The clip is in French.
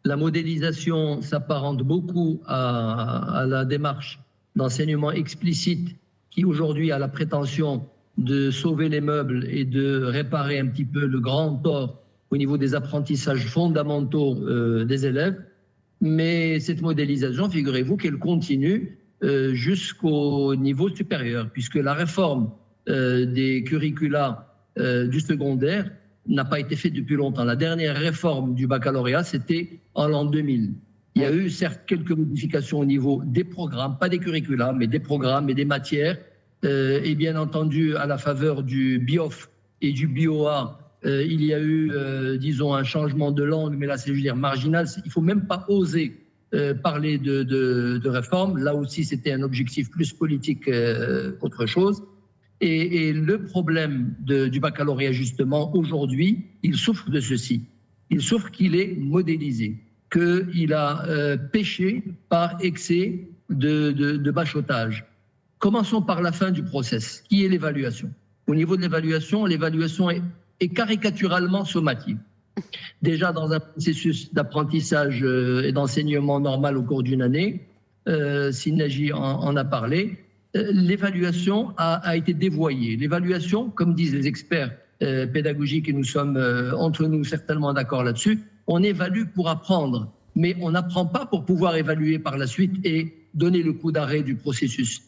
La modélisation s'apparente beaucoup à la démarche d'enseignement explicite qui aujourd'hui a la prétention de sauver les meubles et de réparer un petit peu le grand tort au niveau des apprentissages fondamentaux des élèves. Mais cette modélisation, figurez-vous qu'elle continue jusqu'au niveau supérieur, puisque la réforme des curricula du secondaire n'a pas été faite depuis longtemps. La dernière réforme du baccalauréat, c'était en l'an 2000. Il y a eu certes quelques modifications au niveau des programmes, pas des curricula, mais des programmes et des matières. Et bien entendu, à la faveur du BIOF et du BIOA, il y a eu, disons, un changement de langue, mais là, c'est, je veux dire, marginal. Il ne faut même pas oser parler de réforme. Là aussi, c'était un objectif plus politique qu'autre chose. Et le problème du baccalauréat, justement, aujourd'hui, il souffre de ceci. Il souffre qu'il est modélisé, qu'il a péché par excès de bachotage. Commençons par la fin du process, qui est l'évaluation. Au niveau de l'évaluation est caricaturalement sommative. Déjà dans un processus d'apprentissage et d'enseignement normal au cours d'une année, Sinagi en a parlé, l'évaluation a été dévoyée. L'évaluation, comme disent les experts pédagogiques, et nous sommes entre nous certainement d'accord là-dessus, on évalue pour apprendre, mais on n'apprend pas pour pouvoir évaluer par la suite et donner le coup d'arrêt du processus.